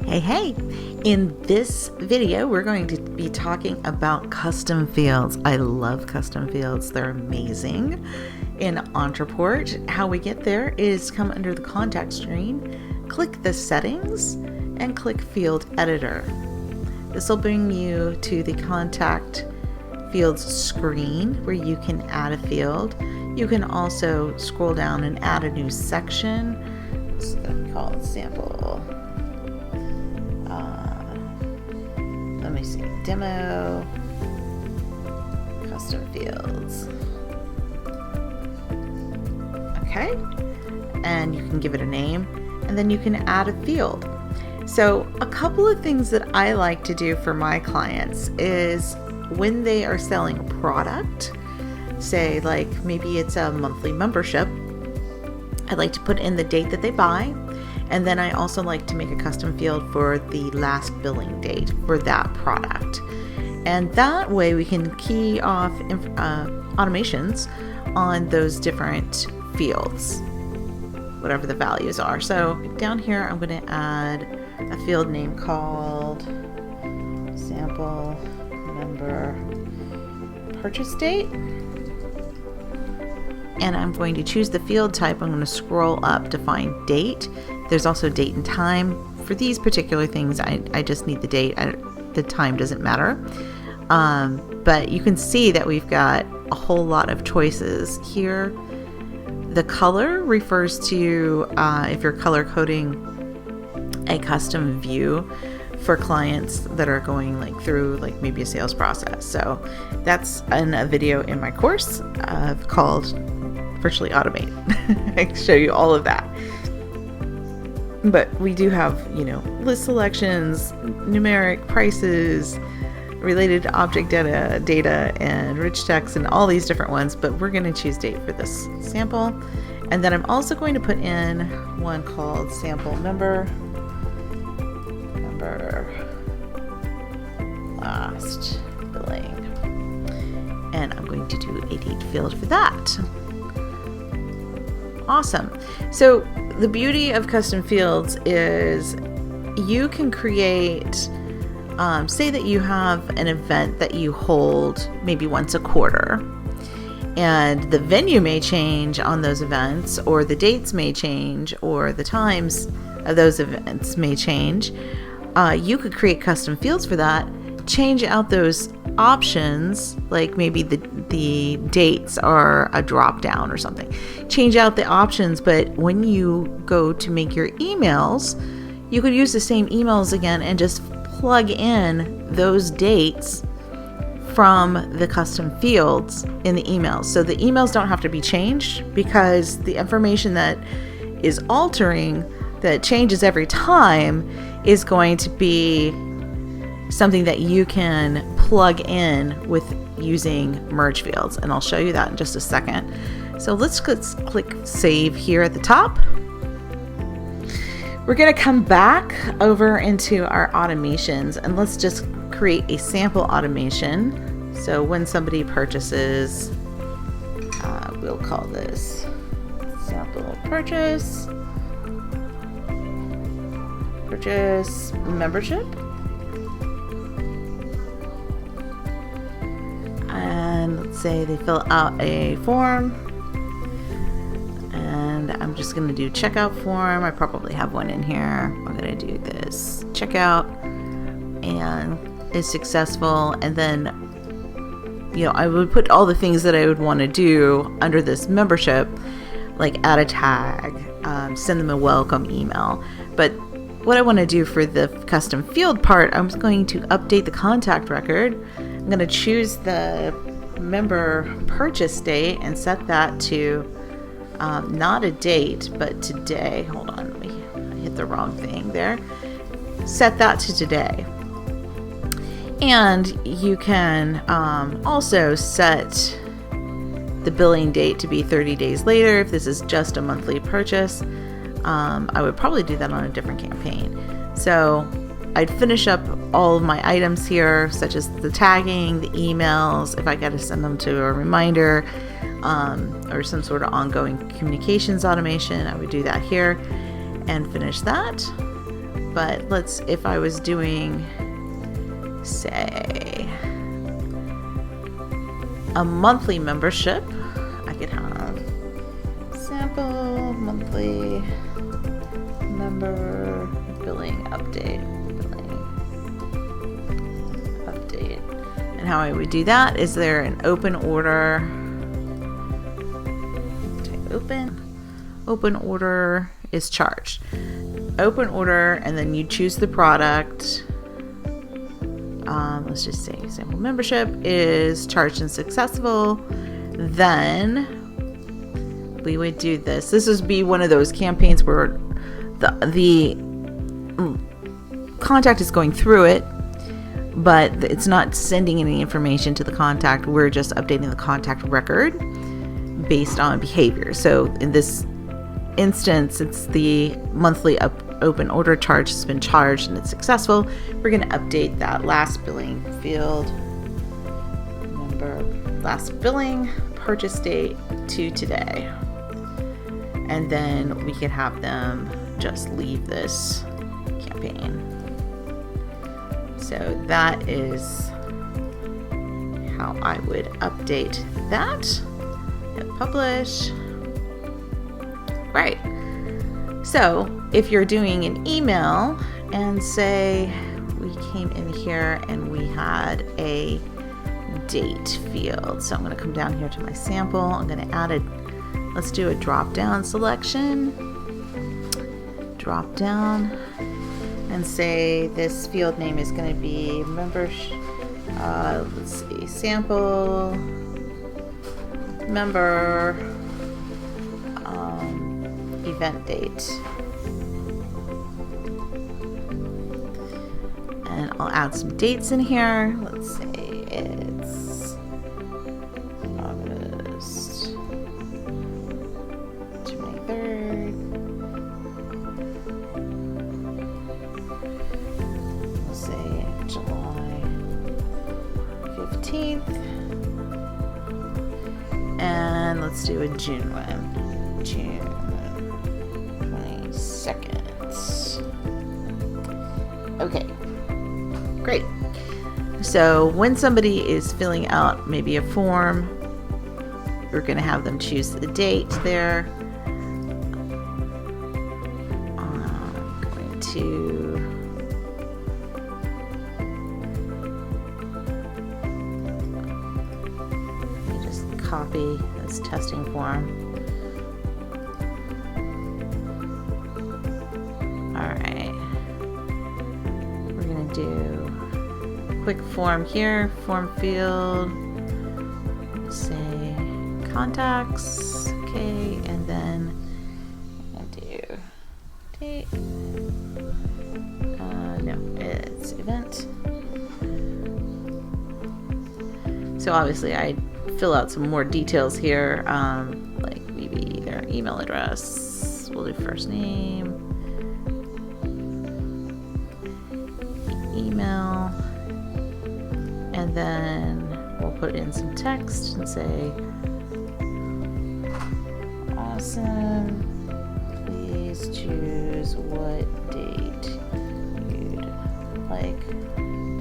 Hey! In this video, we're going to be talking about custom fields. I love custom fields. They're amazing. In Ontraport, how we get there is come under the contact screen, click the settings, and click field editor. This will bring you to the contact fields screen where you can add a field. You can also scroll down and add a new section. It's going to be called sample. Let me see, demo, custom fields. Okay, and you can give it a name, and then you can add a field. So a couple of things that I like to do for my clients is when they are selling a product, say like maybe it's a monthly membership, I'd like to put in the date that they buy. And then I also like to make a custom field for the last billing date for that product. And that way we can key off automations on those different fields, whatever the values are. So down here, I'm going to add a field name called sample member purchase date. And I'm going to choose the field type. I'm going to scroll up to find date. There's also date and time. For these particular things, I just need the date. The time doesn't matter. But you can see that we've got a whole lot of choices here. The color refers to if you're color coding a custom view for clients that are going through maybe a sales process. So that's in a video in my course called Virtually Automate. I show you all of that. But we do have, list selections, numeric prices, related object data, and rich text, and all these different ones. But we're going to choose date for this sample. And then I'm also going to put in one called sample member last billing. And I'm going to do a date field for that. Awesome. So the beauty of custom fields is you can create, say that you have an event that you hold maybe once a quarter, and the venue may change on those events, or the dates may change, or the times of those events may change. You could create custom fields for that, change out those options, like maybe the dates are a drop down or something. Change out the options, but when you go to make your emails, you could use the same emails again and just plug in those dates from the custom fields in the emails. So the emails don't have to be changed, because the information that is altering, that changes every time, is going to be something that you can plug in with using merge fields, and I'll show you that in just a second. So let's click save here at the top. We're going to come back over into our automations, and let's just create a sample automation. So when somebody purchases, we'll call this sample purchase membership. And let's say they fill out a form, and I'm just going to do checkout form. I probably have one in here. I'm going to do this checkout, and it's successful. And then, I would put all the things that I would want to do under this membership, like add a tag, send them a welcome email. But what I want to do for the custom field part, I'm going to update the contact record. I'm going to choose the member purchase date and set that to not a date, but today. Hold on, I hit the wrong thing there. Set that to today. And you can also set the billing date to be 30 days later if this is just a monthly purchase. I would probably do that on a different campaign. So I'd finish up all of my items here, such as the tagging, the emails, if I got to send them to a reminder, or some sort of ongoing communications automation, I would do that here and finish that. but if I was doing, say, a monthly membership, I could have sample monthly member billing update. And how I would do that is there an open order. Type open order is charged. Open order, and then you choose the product. Let's just say sample membership is charged and successful. Then we would do this. This would be one of those campaigns where the contact is going through it, but it's not sending any information to the contact. We're just updating the contact record based on behavior. So in this instance, it's the monthly open order charge has been charged and it's successful. We're going to update that last billing field number, last billing purchase date to today. And then we could have them just leave this campaign. So that is how I would update that. Hit publish. Right. So if you're doing an email and say we came in here and we had a date field. So I'm going to come down here to my sample. I'm going to add let's do a drop down selection. Drop down. And say this field name is going to be let's see, sample member event date. And I'll add some dates in here. Let's say it's August 23rd. July 15th, and let's do a June one, June 22nd. Okay, great. So when somebody is filling out maybe a form, we're going to have them choose the date there. I'm going to copy this testing form. All right. We're going to do a quick form here, form field, say contacts, okay, and then I'll do date. No, it's event. So obviously I fill out some more details here, like maybe their email address. We'll do first name, email, and then we'll put in some text and say, awesome, please choose what date you'd like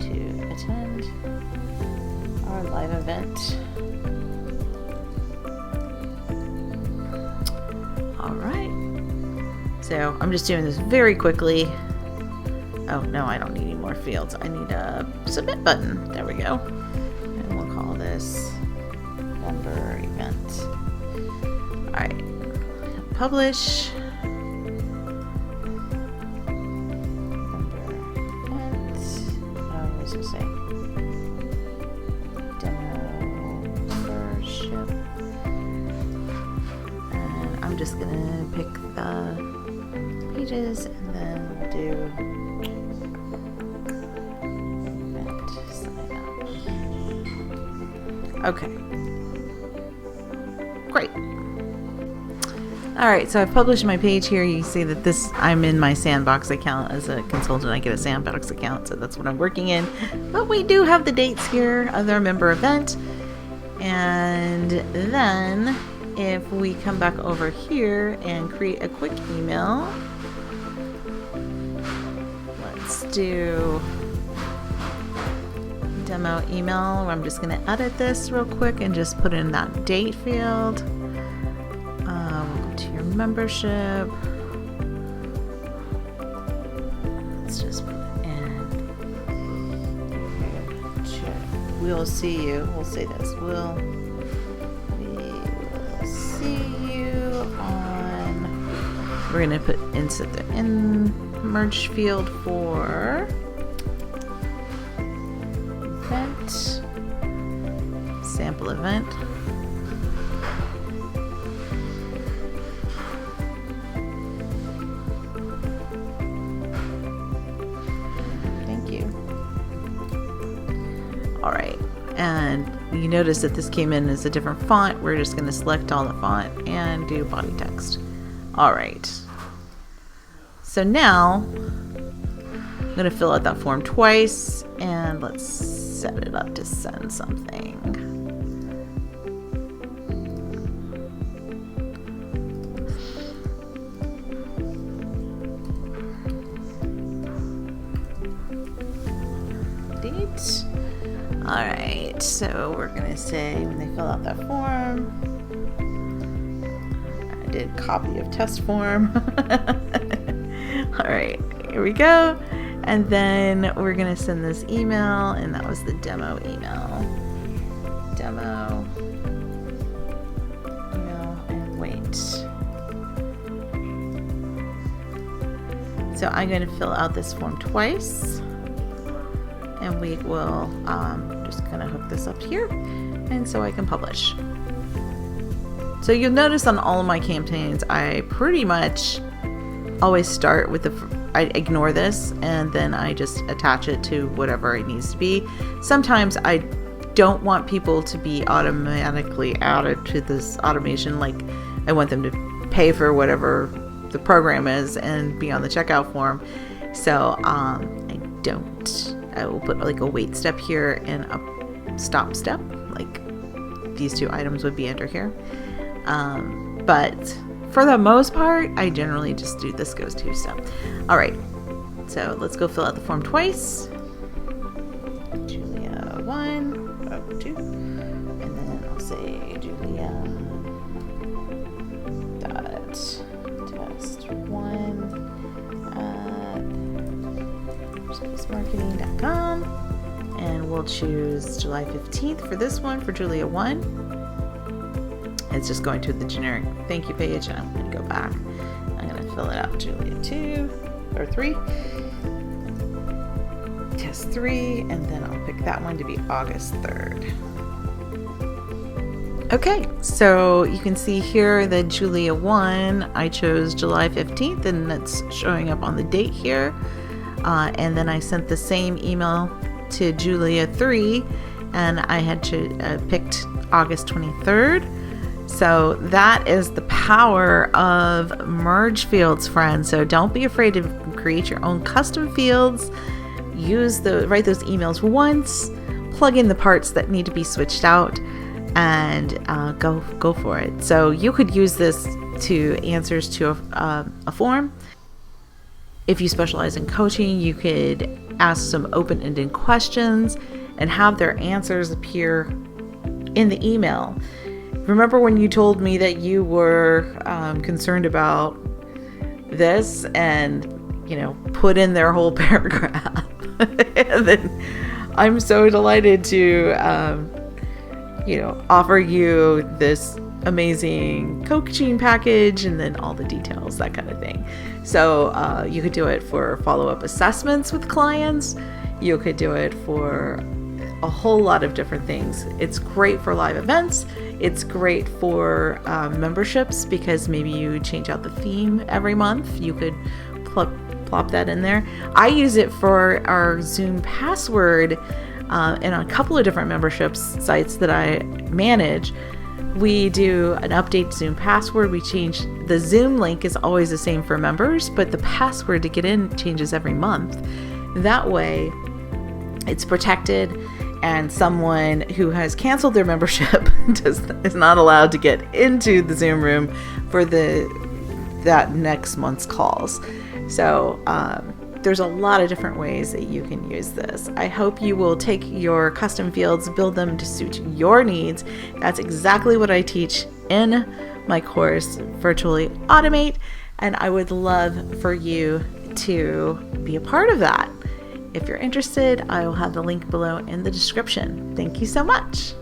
to attend our live event. All right. So I'm just doing this very quickly. Oh, no, I don't need any more fields. I need a submit button. There we go. And we'll call this member event. All right. Publish. Member event. Let's just say demo membership. And I'm just going to pick the pages and then we'll do event sign up. Okay. Great. All right, so I've published my page here. You see that I'm in my Sandbox account. As a consultant, I get a Sandbox account, so that's what I'm working in. But we do have the dates here of their member event. And then if we come back over here and create a quick email, do demo email, where I'm just going to edit this real quick and just put in that date field. Welcome to your membership. Let's just put it in. We'll see you. We'll say this. We will see you on. We're going to insert the merge field for event, sample event. Thank you. All right, and you notice that this came in as a different font. We're just going to select all the font and do body text. All right. So now I'm going to fill out that form twice, and let's set it up to send something. Date. All right, so we're going to say when they fill out that form, I did copy of test form. All right, here we go. And then we're going to send this email, and that was the demo email. Demo email, and wait. So I'm going to fill out this form twice, and we will just kind of hook this up here, and so I can publish. So you'll notice on all of my campaigns, I pretty much always start with I ignore this, and then I just attach it to whatever it needs to be. Sometimes I don't want people to be automatically added to this automation. Like, I want them to pay for whatever the program is and be on the checkout form. So I will put like a wait step here and a stop step, like these two items would be under here. But for the most part, I generally just do this goes to step. All right, so let's go fill out the form twice. Julia 1, 2, and then I'll say Julia dot test 1 at innerspacemarketing.com, and we'll choose July 15th for this one for Julia 1. It's just going to the generic thank you page, and I'm going to go back. I'm going to fill it out Julia 2 or 3, test 3, and then I'll pick that one to be August 3rd. Okay, so you can see here that Julia 1, I chose July 15th, and that's showing up on the date here. And then I sent the same email to Julia 3, and I had picked August 23rd. So that is the power of merge fields, friends. So don't be afraid to create your own custom fields. Write those emails once, plug in the parts that need to be switched out, and go for it. So you could use this to answers to a form. If you specialize in coaching, you could ask some open-ended questions and have their answers appear in the email. Remember when you told me that you were concerned about this, and put in their whole paragraph? And then I'm so delighted to offer you this amazing coaching package, and then all the details, that kind of thing. So you could do it for follow-up assessments with clients. You could do it for a whole lot of different things. It's great for live events. It's great for memberships, because maybe you change out the theme every month. You could plop that in there. I use it for our Zoom password and on a couple of different memberships sites that I manage. We do an update Zoom password. We change the Zoom link is always the same for members, but the password to get in changes every month. That way it's protected, and someone who has canceled their membership is not allowed to get into the Zoom room for that next month's calls. So there's a lot of different ways that you can use this. I hope you will take your custom fields, build them to suit your needs. That's exactly what I teach in my course, Virtually Automate, and I would love for you to be a part of that. If you're interested, I will have the link below in the description. Thank you so much.